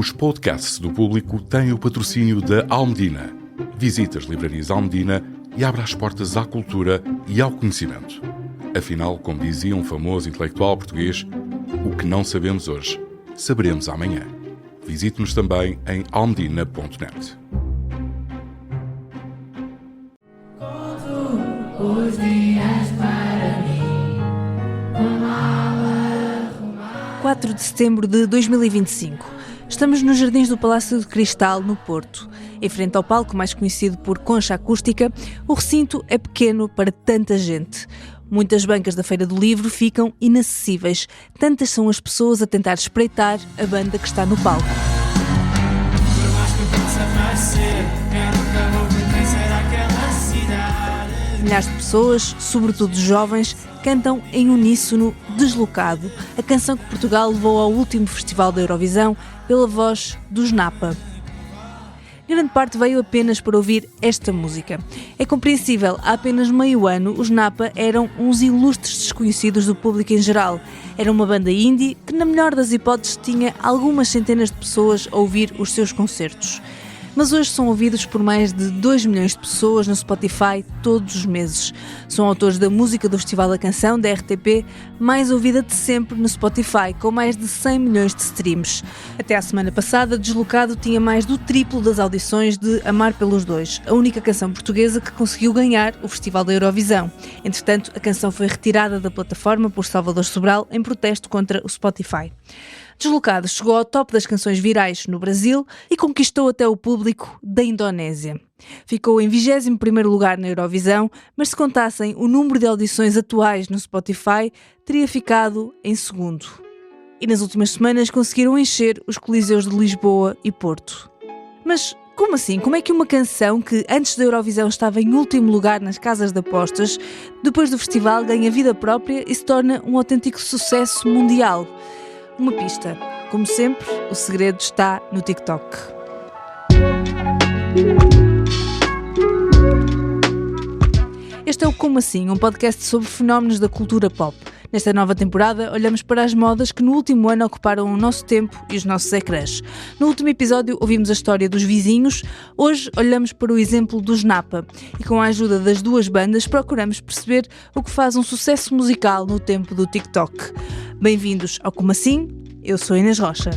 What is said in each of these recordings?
Os podcasts do Público têm o patrocínio da Almedina. Visita as livrarias Almedina e abre as portas à cultura e ao conhecimento. Afinal, como dizia um famoso intelectual português, o que não sabemos hoje, saberemos amanhã. Visite-nos também em almedina.net. Os dias para mim, 4 de setembro de 2025. Estamos nos Jardins do Palácio de Cristal, no Porto. Em frente ao palco, mais conhecido por Concha Acústica, o recinto é pequeno para tanta gente. Muitas bancas da Feira do Livro ficam inacessíveis. Tantas são as pessoas a tentar espreitar a banda que está no palco. Milhares de pessoas, sobretudo jovens, cantam em uníssono Deslocado, a canção que Portugal levou ao último Festival da Eurovisão pela voz dos Napa. Grande parte veio apenas para ouvir esta música. É compreensível, há apenas meio ano os Napa eram uns ilustres desconhecidos do público em geral. Era uma banda indie que, na melhor das hipóteses, tinha algumas centenas de pessoas a ouvir os seus concertos. Mas hoje são ouvidos por mais de 2 milhões de pessoas no Spotify todos os meses. São autores da música do Festival da Canção, da RTP, mais ouvida de sempre no Spotify, com mais de 100 milhões de streams. Até à semana passada, Deslocado tinha mais do triplo das audições de Amar pelos Dois, a única canção portuguesa que conseguiu ganhar o Festival da Eurovisão. Entretanto, a canção foi retirada da plataforma por Salvador Sobral em protesto contra o Spotify. Deslocado chegou ao top das canções virais no Brasil e conquistou até o público da Indonésia. Ficou em 21º lugar na Eurovisão, mas se contassem o número de audições atuais no Spotify, teria ficado em segundo. E nas últimas semanas conseguiram encher os coliseus de Lisboa e Porto. Mas como assim? Como é que uma canção que antes da Eurovisão estava em último lugar nas casas de apostas, depois do festival ganha vida própria e se torna um autêntico sucesso mundial? Uma pista. Como sempre, o segredo está no TikTok. Este é o Como Assim, um podcast sobre fenómenos da cultura pop. Nesta nova temporada, olhamos para as modas que no último ano ocuparam o nosso tempo e os nossos ecrãs. No último episódio, ouvimos a história dos vizinhos. Hoje, olhamos para o exemplo dos Napa. E com a ajuda das duas bandas, procuramos perceber o que faz um sucesso musical no tempo do TikTok. Bem-vindos ao Como Assim? Eu sou Inês Rocha.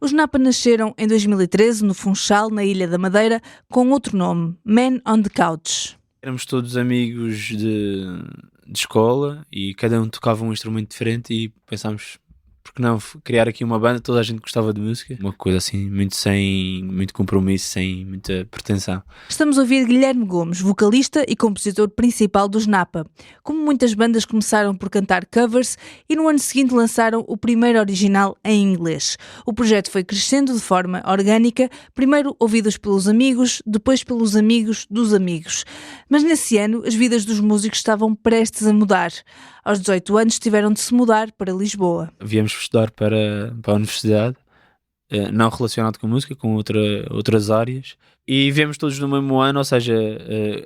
Os Napa nasceram em 2013 no Funchal, na Ilha da Madeira, com outro nome, Man on the Couch. Éramos todos amigos de escola e cada um tocava um instrumento diferente e pensámos, por que não criar aqui uma banda? Toda a gente gostava de música, uma coisa assim, sem muito compromisso, sem muita pretensão. Estamos a ouvir Guilherme Gomes, vocalista e compositor principal dos Napa. Como muitas bandas começaram por cantar covers e no ano seguinte lançaram o primeiro original em inglês. O projeto foi crescendo de forma orgânica, primeiro ouvidos pelos amigos, depois pelos amigos dos amigos. Mas nesse ano as vidas dos músicos estavam prestes a mudar. Aos 18 anos tiveram de se mudar para Lisboa. Viemos estudar para a universidade, não relacionado com música, com outras áreas, e viemos todos no mesmo ano, ou seja,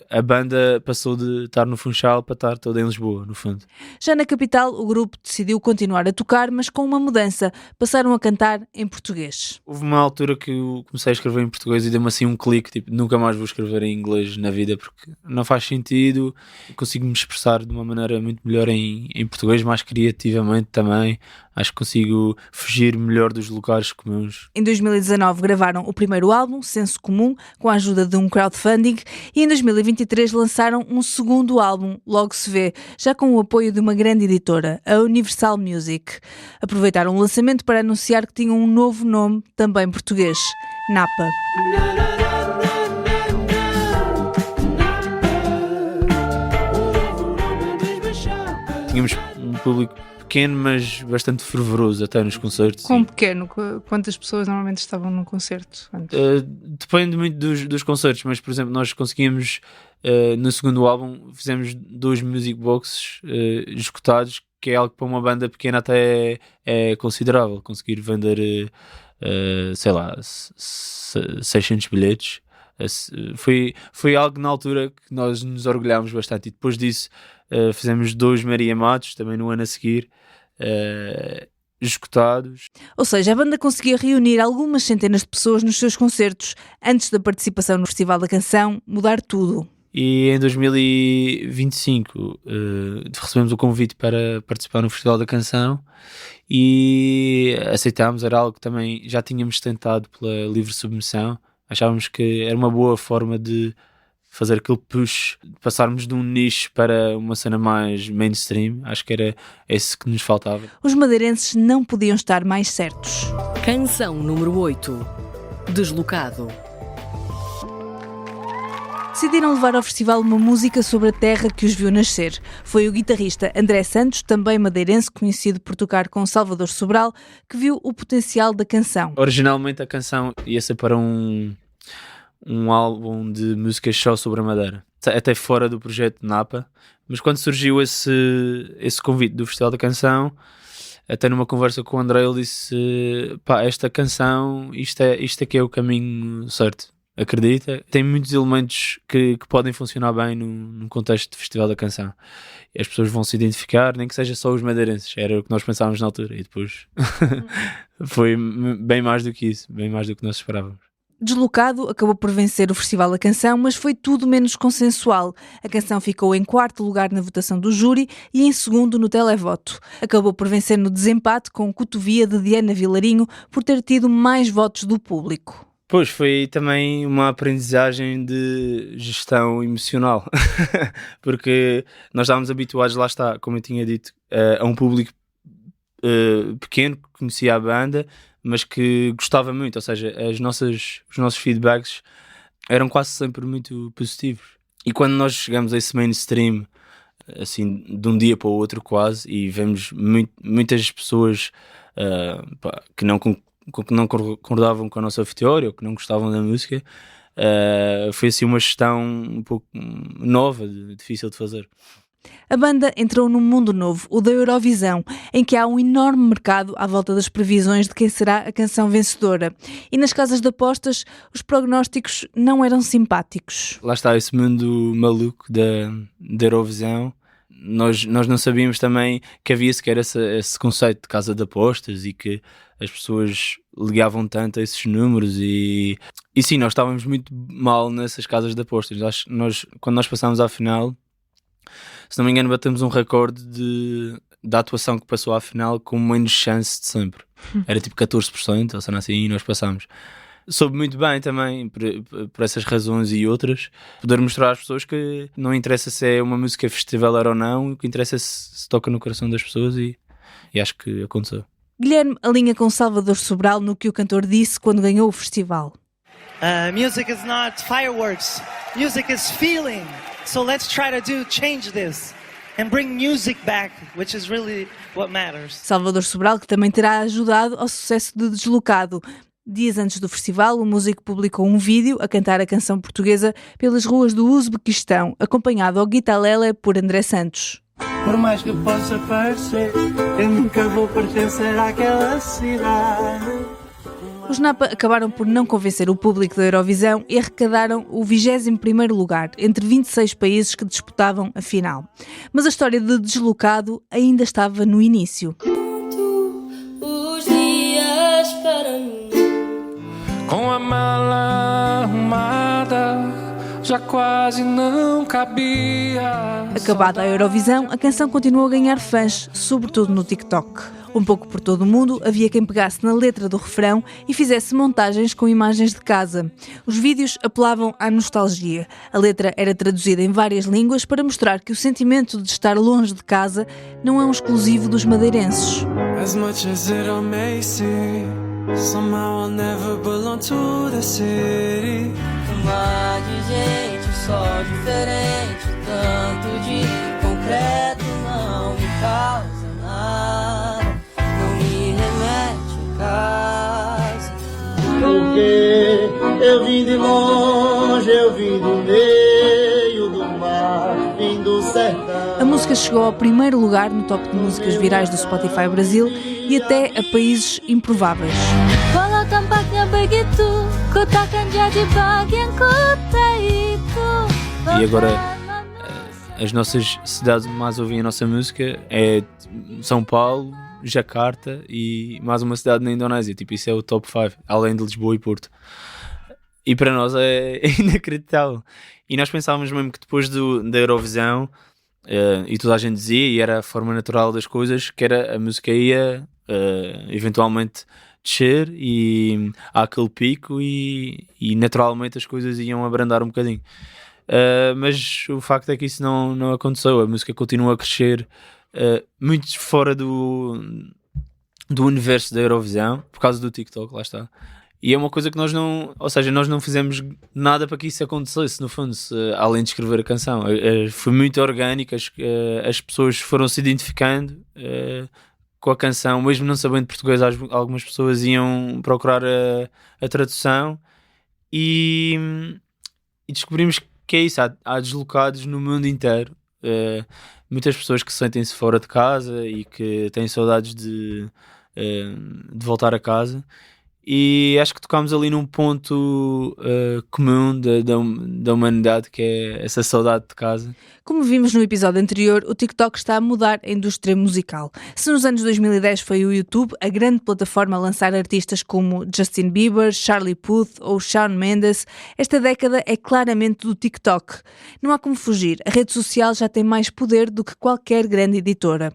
a banda passou de estar no Funchal para estar toda em Lisboa, no fundo. Já na capital, o grupo decidiu continuar a tocar, mas com uma mudança. Passaram a cantar em português. Houve uma altura que eu comecei a escrever em português e deu-me assim um clique, tipo, nunca mais vou escrever em inglês na vida, porque não faz sentido, consigo me expressar de uma maneira muito melhor em português, mais criativamente também. Acho que consigo fugir melhor dos lugares comuns. Em 2019 gravaram o primeiro álbum, Senso Comum, com a ajuda de um crowdfunding, e em 2023 lançaram um segundo álbum, Logo Se Vê, já com o apoio de uma grande editora, a Universal Music. Aproveitaram o lançamento para anunciar que tinham um novo nome, também português, Napa. Tínhamos um público pequeno, mas bastante fervoroso até nos concertos. Quão pequeno? Quantas pessoas normalmente estavam num concerto antes? Depende muito dos concertos, mas por exemplo nós conseguimos no segundo álbum fizemos 2 music boxes escutados, que é algo que para uma banda pequena até é considerável. Conseguir vender sei lá 600 bilhetes Foi algo na altura que nós nos orgulhámos bastante, e depois disso fizemos 2 Maria Matos, também no ano a seguir, esgotados. Ou seja, a banda conseguia reunir algumas centenas de pessoas nos seus concertos, antes da participação no Festival da Canção mudar tudo. E em 2025 recebemos o convite para participar no Festival da Canção e aceitámos. Era algo que também já tínhamos tentado pela livre submissão. Achávamos que era uma boa forma de fazer aquele push, de passarmos de um nicho para uma cena mais mainstream. Acho que era esse que nos faltava. Os madeirenses não podiam estar mais certos. Canção número 8. Deslocado. Decidiram levar ao festival uma música sobre a terra que os viu nascer. Foi o guitarrista André Santos, também madeirense, conhecido por tocar com Salvador Sobral, que viu o potencial da canção. Originalmente a canção ia ser para um álbum de músicas só sobre a Madeira, até fora do projeto Napa, mas quando surgiu esse convite do Festival da Canção, até numa conversa com o André, ele disse: pá, esta canção, isto é que é o caminho certo. Acredita, tem muitos elementos que podem funcionar bem num contexto de Festival da Canção. E as pessoas vão se identificar, nem que seja só os madeirenses. Era o que nós pensávamos na altura. E depois foi bem mais do que isso, bem mais do que nós esperávamos. Deslocado acabou por vencer o Festival da Canção, mas foi tudo menos consensual. A canção ficou em 4º lugar na votação do júri e em 2º no televoto. Acabou por vencer no desempate com Cotovia de Diana Vilarinho por ter tido mais votos do público. Pois, foi também uma aprendizagem de gestão emocional, porque nós estávamos habituados, lá está, como eu tinha dito, a um público pequeno que conhecia a banda, mas que gostava muito, ou seja, os nossos feedbacks eram quase sempre muito positivos. E quando nós chegamos a esse mainstream, assim, de um dia para o outro quase, e vemos muitas pessoas que não concordavam com a nossa teoria ou que não gostavam da música, foi assim uma gestão um pouco nova, difícil de fazer. A banda entrou num mundo novo, o da Eurovisão, em que há um enorme mercado à volta das previsões de quem será a canção vencedora. E nas casas de apostas, os prognósticos não eram simpáticos. Lá está esse mundo maluco da Eurovisão. Nós não sabíamos também que havia sequer esse conceito de casa de apostas e que as pessoas ligavam tanto a esses números e sim, nós estávamos muito mal nessas casas de apostas. Quando nós passámos à final, se não me engano, batemos um recorde da atuação que passou à final com menos chance de sempre. Era tipo 14%, ou seja, assim, e nós passámos. Soube muito bem também, por essas razões e outras, poder mostrar às pessoas que não interessa se é uma música festivaler ou não, o que interessa é se toca no coração das pessoas e acho que aconteceu. Guilherme alinha com Salvador Sobral no que o cantor disse quando ganhou o festival. Music is not fireworks, music is feeling. So let's try to change this and bring music back, which is really what matters. Salvador Sobral, que também terá ajudado ao sucesso de Deslocado. Dias antes do festival, o músico publicou um vídeo a cantar a canção portuguesa pelas ruas do Uzbequistão, acompanhado ao guitarlele por André Santos. Por mais que possa parecer, eu nunca vou pertencer àquela cidade. Os Napa acabaram por não convencer o público da Eurovisão e arrecadaram o 21º lugar, entre 26 países que disputavam a final. Mas a história de Deslocado ainda estava no início. Os dias para mim. Com a mala arrumada, já quase não cabia. Acabada a Eurovisão, a canção continuou a ganhar fãs, sobretudo no TikTok. Um pouco por todo o mundo, havia quem pegasse na letra do refrão e fizesse montagens com imagens de casa. Os vídeos apelavam à nostalgia. A letra era traduzida em várias línguas para mostrar que o sentimento de estar longe de casa não é um exclusivo dos madeirenses. As much as it all may seem, somehow I'll never belong to the city. Tomar de gente só diferente, tanto de concreto não me causa nada, não me remete a casa. Porque eu vim de longe, eu vim do meio do mar, vim do sertão. A música chegou ao 1º lugar no top de músicas virais do Spotify Brasil e até a países improváveis. Walau tampaknya begitu, ku takkan jadi bagian kota itu. E agora as nossas cidades mais ouvem a nossa música é São Paulo, Jacarta e mais uma cidade na Indonésia. Tipo, isso é o top 5, além de Lisboa e Porto. E para nós é inacreditável. E nós pensávamos mesmo que depois da Eurovisão, e toda a gente dizia, e era a forma natural das coisas, que era a música ia eventualmente descer e há aquele pico e naturalmente as coisas iam abrandar um bocadinho. Mas o facto é que isso não aconteceu. A música continua a crescer muito fora do universo da Eurovisão, por causa do TikTok, lá está. E é uma coisa que nós não fizemos nada para que isso acontecesse, no fundo, além de escrever a canção. Foi muito orgânico, as pessoas foram se identificando com a canção, mesmo não sabendo português. Algumas pessoas iam procurar a tradução e descobrimos que é isso. Há deslocados no mundo inteiro, muitas pessoas que sentem-se fora de casa e que têm saudades de voltar a casa. E acho que tocámos ali num ponto comum da humanidade, que é essa saudade de casa. Como vimos no episódio anterior, o TikTok está a mudar a indústria musical. Se nos anos 2010 foi o YouTube a grande plataforma a lançar artistas como Justin Bieber, Charlie Puth ou Shawn Mendes, esta década é claramente do TikTok. Não há como fugir, a rede social já tem mais poder do que qualquer grande editora.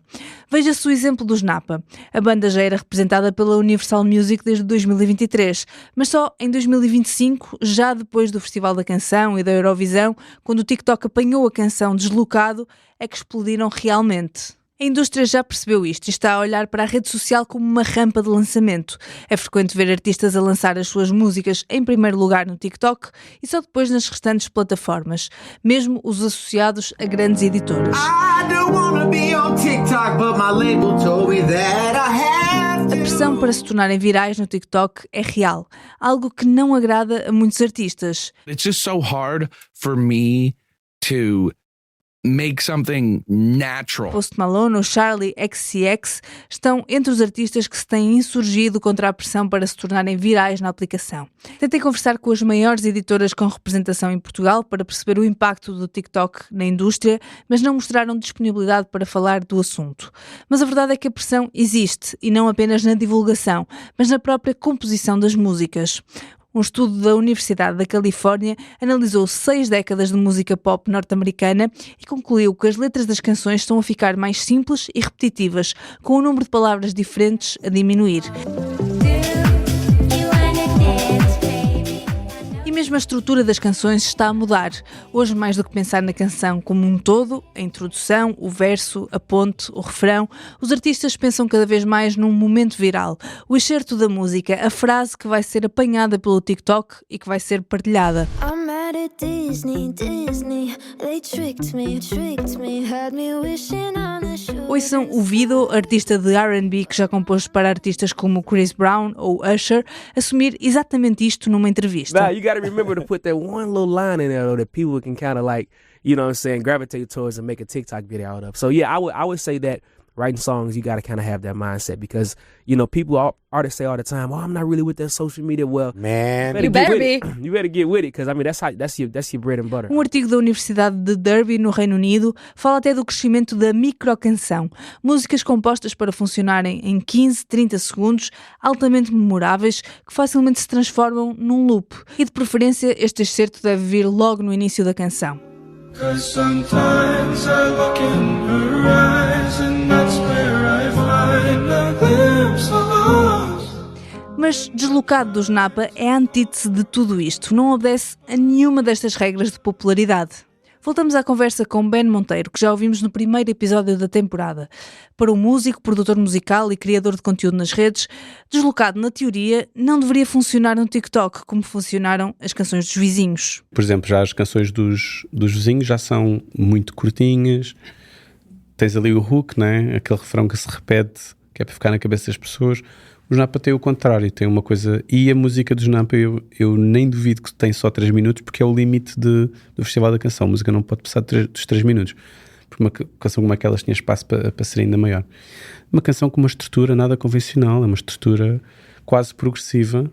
Veja-se o exemplo dos Napa. A banda já era representada pela Universal Music desde 2023, mas só em 2025, já depois do Festival da Canção e da Eurovisão, quando o TikTok apanhou a canção Deslocado, é que explodiram realmente. A indústria já percebeu isto e está a olhar para a rede social como uma rampa de lançamento. É frequente ver artistas a lançar as suas músicas em primeiro lugar no TikTok e só depois nas restantes plataformas, mesmo os associados a grandes editoras. A pressão para se tornarem virais no TikTok é real, algo que não agrada a muitos artistas. It's just so hard for me to make something natural. Post Malone ou Charli XCX estão entre os artistas que se têm insurgido contra a pressão para se tornarem virais na aplicação. Tentei conversar com as maiores editoras com representação em Portugal para perceber o impacto do TikTok na indústria, mas não mostraram disponibilidade para falar do assunto. Mas a verdade é que a pressão existe, e não apenas na divulgação, mas na própria composição das músicas. Um estudo da Universidade da Califórnia analisou 6 décadas de música pop norte-americana e concluiu que as letras das canções estão a ficar mais simples e repetitivas, com o número de palavras diferentes a diminuir. E mesmo a estrutura das canções está a mudar. Hoje, mais do que pensar na canção como um todo, a introdução, o verso, a ponte, o refrão, os artistas pensam cada vez mais num momento viral, o excerto da música, a frase que vai ser apanhada pelo TikTok e que vai ser partilhada. Ouçam o Vido, artista de R&B que já compôs para artistas como Chris Brown ou Usher, assumir exatamente isto numa entrevista. Nah, you gotta remember to put that one little line in there though, that people can kind of like, you know what I'm saying, gravitate towards and make a TikTok video out of. So yeah, I would say that writing songs, you got to kind of have that mindset because, you know, artists say all the time, oh, I'm not really with that social media. Well, man, you better be. You better get with it because, I mean, that's your bread and butter. Um artigo da Universidade de Derby, no Reino Unido, fala até do crescimento da microcanção. Músicas compostas para funcionarem em 15, 30 segundos, altamente memoráveis, que facilmente se transformam num loop. E de preferência, este excerto deve vir logo no início da canção. Cause sometimes I look in her eyes and that's where I find a glimpse of us. Mas Deslocado dos Napa é a antítese de tudo isto, não obedece a nenhuma destas regras de popularidade. Voltamos à conversa com Ben Monteiro, que já ouvimos no primeiro episódio da temporada. Para o músico, produtor musical e criador de conteúdo nas redes, Deslocado, na teoria, não deveria funcionar no TikTok como funcionaram as canções dos vizinhos. Por exemplo, já as canções dos vizinhos já são muito curtinhas. Tens ali o hook, né? Aquele refrão que se repete, que é para ficar na cabeça das pessoas. Os Napa têm o contrário, tem uma coisa... E a música dos Napa, eu nem duvido que tem só 3 minutos, porque é o limite do Festival da Canção. A música não pode passar dos 3 minutos. Porque uma canção como aquelas tinha espaço para ser ainda maior. Uma canção com uma estrutura nada convencional, é uma estrutura quase progressiva,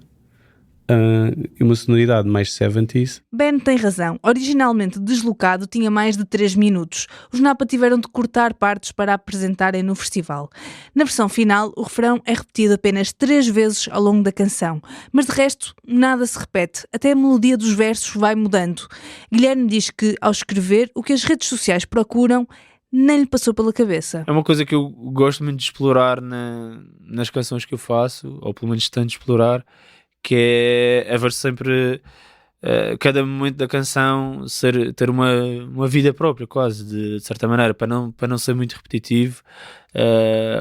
e uma sonoridade mais 70s. Ben tem razão. Originalmente Deslocado tinha mais de 3 minutos. Os Napa tiveram de cortar partes para apresentarem no festival. Na versão final, o refrão é repetido apenas 3 vezes ao longo da canção. Mas de resto, nada se repete. Até a melodia dos versos vai mudando. Guilherme diz que, ao escrever, o que as redes sociais procuram nem lhe passou pela cabeça. É uma coisa que eu gosto muito de explorar nas canções que eu faço, ou pelo menos tento explorar, que é haver sempre cada momento da canção ter uma vida própria, quase, de certa maneira, para não ser muito repetitivo.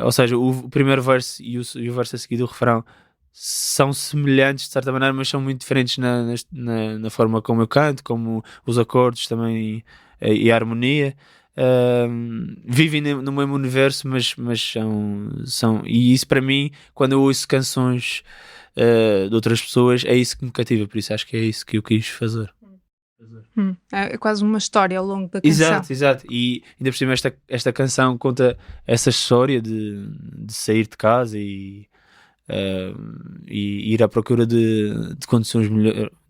Ou seja, o primeiro verso e o verso a seguir do refrão são semelhantes de certa maneira, mas são muito diferentes na forma como eu canto, como os acordes também e a harmonia. Vivem no mesmo universo, mas são. E isso, para mim, quando eu ouço canções de outras pessoas, é isso que me cativa. Por isso acho que é isso que eu quis fazer. É quase uma história ao longo da canção. Exato. E ainda por cima esta canção conta essa história de sair de casa e ir à procura de condições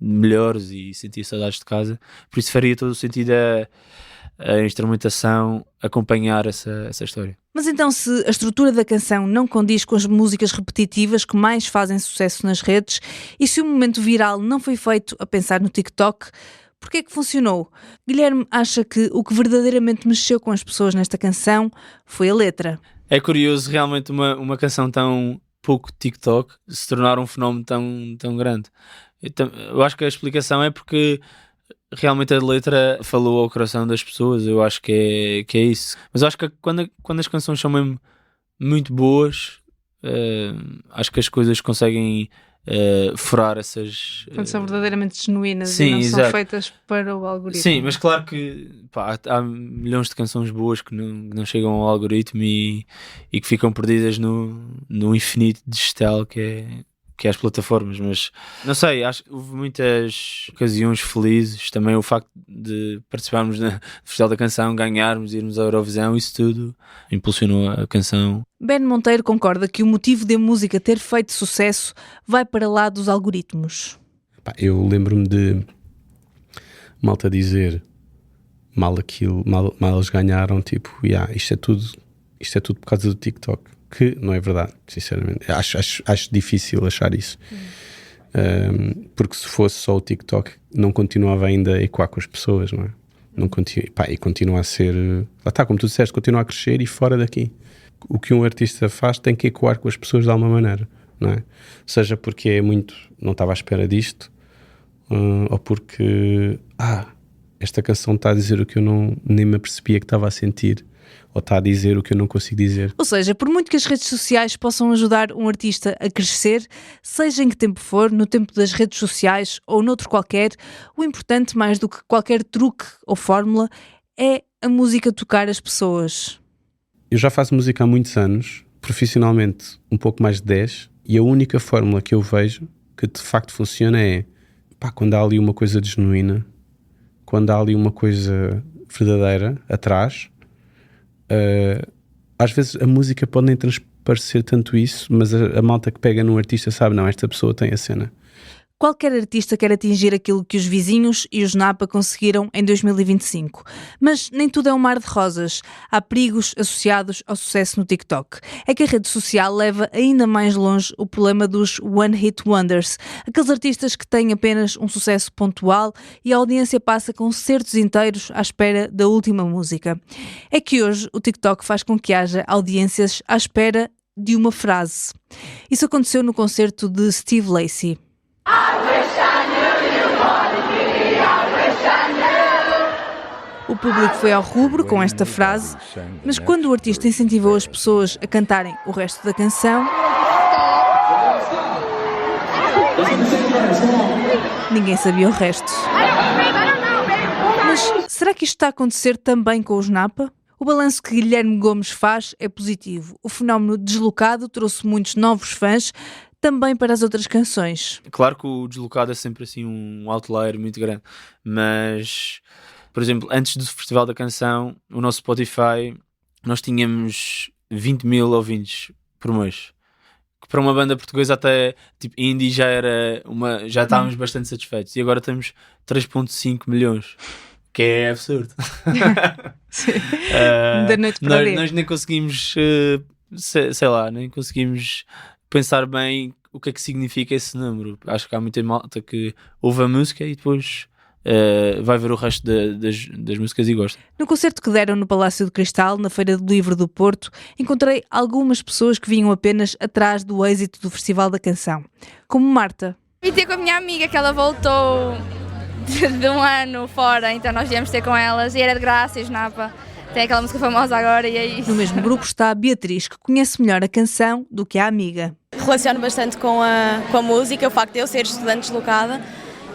melhores e sentir saudades de casa. Por isso faria todo o sentido a instrumentação acompanhar essa história. Mas então, se a estrutura da canção não condiz com as músicas repetitivas que mais fazem sucesso nas redes, e se o momento viral não foi feito a pensar no TikTok, por que é que funcionou? Guilherme acha que o que verdadeiramente mexeu com as pessoas nesta canção foi a letra. É curioso realmente uma canção tão pouco TikTok se tornar um fenómeno tão grande. Eu acho que a explicação é porque realmente a letra falou ao coração das pessoas. Eu acho que é isso. Mas eu acho que quando as canções são mesmo muito boas, acho que as coisas conseguem furar essas... Quando são verdadeiramente genuínas. Sim, e não exato. São feitas para o algoritmo. Sim, mas claro que há milhões de canções boas que não chegam ao algoritmo e que ficam perdidas no infinito digital que é as plataformas. Mas não sei, acho que houve muitas ocasiões felizes. Também o facto de participarmos no Festival da Canção, ganharmos, irmos à Eurovisão, isso tudo impulsionou a canção. Ben Monteiro concorda que o motivo de a música ter feito sucesso vai para lá dos algoritmos. Eu lembro-me de malta dizer mal eles ganharam, tipo, isto é tudo por causa do TikTok. Que não é verdade, sinceramente. Acho difícil achar isso. Porque se fosse só o TikTok, não continuava ainda a ecoar com as pessoas, não é? E continua a ser... Lá está, como tu disseste, continua a crescer e fora daqui. O que um artista faz tem que ecoar com as pessoas de alguma maneira, não é? Seja porque não estava à espera disto, ou porque esta canção está a dizer o que eu nem me apercebia que estava a sentir, ou está a dizer o que eu não consigo dizer. Ou seja, por muito que as redes sociais possam ajudar um artista a crescer, seja em que tempo for, no tempo das redes sociais ou noutro qualquer, o importante, mais do que qualquer truque ou fórmula, é a música tocar as pessoas. Eu já faço música há muitos anos, profissionalmente um pouco mais de 10, e a única fórmula que eu vejo que de facto funciona é quando há ali uma coisa de genuína, quando há ali uma coisa verdadeira atrás. Às vezes a música pode nem transparecer tanto isso, mas a malta que pega num artista sabe, não, esta pessoa tem a cena. Qualquer artista quer atingir aquilo que os vizinhos e os Napa conseguiram em 2025. Mas nem tudo é um mar de rosas. Há perigos associados ao sucesso no TikTok. É que a rede social leva ainda mais longe o problema dos One Hit Wonders, aqueles artistas que têm apenas um sucesso pontual e a audiência passa concertos inteiros à espera da última música. É que hoje o TikTok faz com que haja audiências à espera de uma frase. Isso aconteceu no concerto de Steve Lacy. O público foi ao rubro com esta frase, mas quando o artista incentivou as pessoas a cantarem o resto da canção, ninguém sabia o resto. Mas será que isto está a acontecer também com os Napa? O balanço que Guilherme Gomes faz é positivo. O fenómeno Deslocado trouxe muitos novos fãs, também para as outras canções. Claro que o Deslocado é sempre assim um outlier muito grande, mas, por exemplo, antes do Festival da Canção, o nosso Spotify, nós tínhamos 20 mil ouvintes por mês, que para uma banda portuguesa até tipo indie já estávamos bastante satisfeitos, e agora temos 3.5 milhões, que é absurdo. Da noite para o dia. Nós nem conseguimos nem conseguimos pensar bem o que é que significa esse número. Acho que há muita malta que ouve a música e depois vai ver o resto das músicas e gosta. No concerto que deram no Palácio do Cristal, na Feira do Livro do Porto, encontrei algumas pessoas que vinham apenas atrás do êxito do Festival da Canção, como Marta. Vim ter com a minha amiga, que ela voltou de um ano fora, então nós viemos ter com elas e era de graça, e os Napa. Tem aquela música famosa agora e é isso. No mesmo grupo está a Beatriz, que conhece melhor a canção do que a amiga. Relaciono bastante com a música, o facto de eu ser estudante deslocada.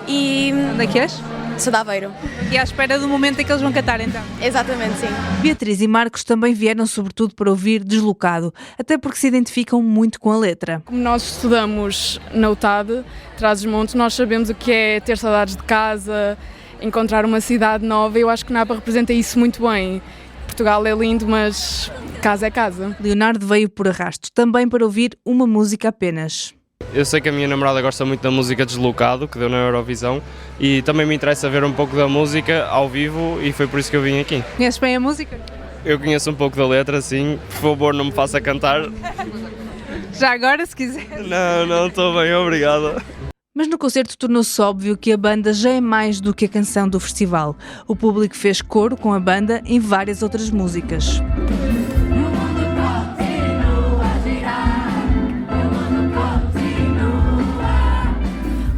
E onde é que és? Sou de Aveiro. E à espera do momento em que eles vão cantar, então? Exatamente, sim. Beatriz e Marcos também vieram sobretudo para ouvir Deslocado, até porque se identificam muito com a letra. Como nós estudamos na UTAD, Trás-os-Montes, nós sabemos o que é ter saudades de casa, encontrar uma cidade nova, e eu acho que Napa representa isso muito bem. Portugal é lindo, mas casa é casa. Leonardo veio por arrasto, também para ouvir uma música apenas. Eu sei que a minha namorada gosta muito da música Deslocado, que deu na Eurovisão, e também me interessa ver um pouco da música ao vivo, e foi por isso que eu vim aqui. Conheces bem a música? Eu conheço um pouco da letra, sim. Por favor, não me faça cantar. Já agora, se quiser. Não, estou bem, obrigado. Mas no concerto tornou-se óbvio que a banda já é mais do que a canção do festival. O público fez coro com a banda em várias outras músicas.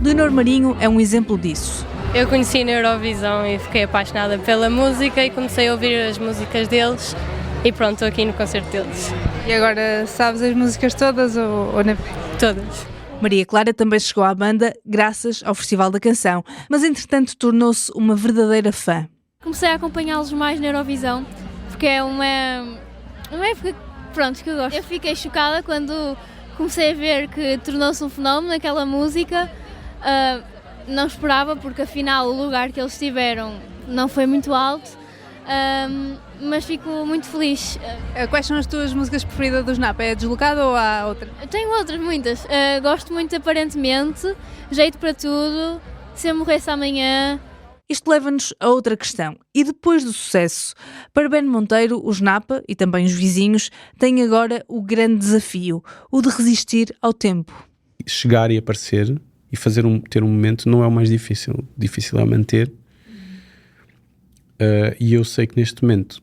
Leonor Marinho é um exemplo disso. Eu conheci na Eurovisão e fiquei apaixonada pela música e comecei a ouvir as músicas deles e pronto, estou aqui no concerto deles. E agora sabes as músicas todas ou não? Todas. Maria Clara também chegou à banda graças ao Festival da Canção, mas entretanto tornou-se uma verdadeira fã. Comecei a acompanhá-los mais na Eurovisão, porque é uma época que eu gosto. Eu fiquei chocada quando comecei a ver que tornou-se um fenómeno aquela música. Não esperava, porque afinal o lugar que eles tiveram não foi muito alto, mas fico muito feliz. Quais são as tuas músicas preferidas dos Napa? É Deslocado ou há outra? Tenho outras, muitas. Gosto muito de Aparentemente, Jeito para Tudo, Se Eu Morresse Amanhã. Isto leva-nos a outra questão. E depois do sucesso? Para Ben Monteiro, os Napa e também os vizinhos têm agora o grande desafio, o de resistir ao tempo. Chegar e aparecer e ter um momento não é o mais difícil. Difícil é manter. E eu sei que neste momento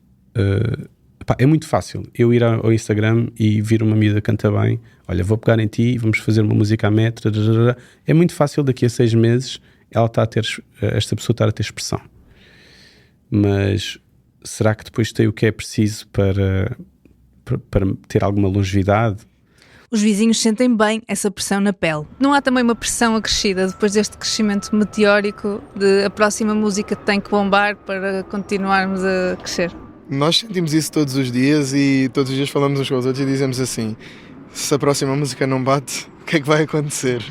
é muito fácil eu ir ao Instagram e vir uma miúda que canta bem, olha, vou pegar em ti, vamos fazer uma música à metra. É muito fácil daqui a 6 meses esta pessoa estar a ter expressão. Mas será que depois tem o que é preciso para ter alguma longevidade? Os vizinhos sentem bem essa pressão na pele. Não há também uma pressão acrescida depois deste crescimento meteórico de a próxima música tem que bombar para continuarmos a crescer? Nós sentimos isso todos os dias e todos os dias falamos uns com os outros e dizemos assim: se a próxima música não bate, o que é que vai acontecer?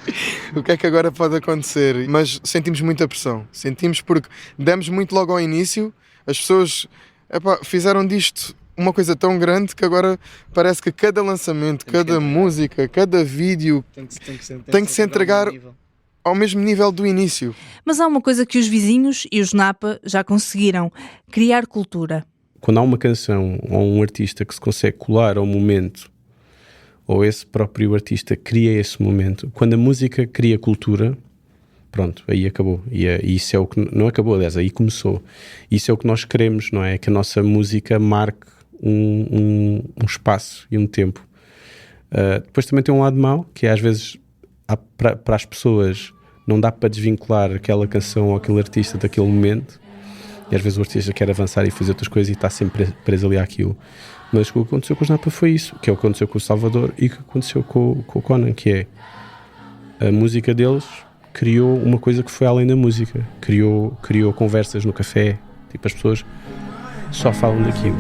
O que é que agora pode acontecer? Mas sentimos muita pressão. Sentimos porque demos muito logo ao início. As pessoas fizeram disto uma coisa tão grande que agora parece que cada lançamento, cada música, cada vídeo tem que se entregar ao mesmo nível do início. Mas há uma coisa que os vizinhos e os Napa já conseguiram: criar cultura. Quando há uma canção ou um artista que se consegue colar ao momento, ou esse próprio artista cria esse momento, quando a música cria cultura, pronto, aí acabou. E isso é o que não acabou, aliás, aí começou. Isso é o que nós queremos, não é? Que a nossa música marque um espaço e um tempo. Depois também tem um lado mau, que é às vezes para as pessoas não dá para desvincular aquela canção ou aquele artista daquele momento, e às vezes o artista quer avançar e fazer outras coisas e está sempre preso ali àquilo. Mas o que aconteceu com os Napa foi isso, que é o que aconteceu com o Salvador e o que aconteceu com o Conan, que é a música deles criou uma coisa que foi além da música, criou conversas no café, tipo, as pessoas só falam daquilo.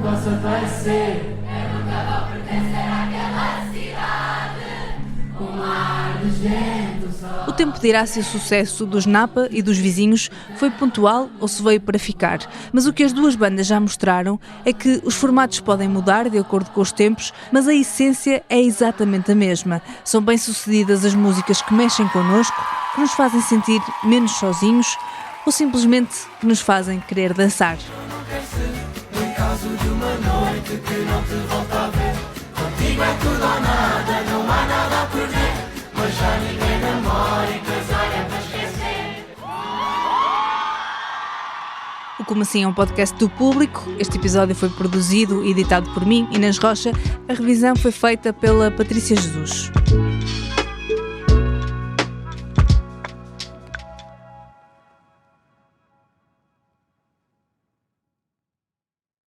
O tempo dirá se o sucesso dos Napa e dos vizinhos foi pontual ou se veio para ficar. Mas o que as duas bandas já mostraram é que os formatos podem mudar de acordo com os tempos, mas a essência é exatamente a mesma. São bem-sucedidas as músicas que mexem connosco, que nos fazem sentir menos sozinhos ou simplesmente que nos fazem querer dançar. Em caso de uma noite que não te volta a ver, contigo é tudo ou nada, não há nada a perder, mas já ninguém namora e casar é para esquecer. O Como Assim é um podcast do Público. Este episódio foi produzido e editado por mim, Inês Rocha. A revisão foi feita pela Patrícia Jesus.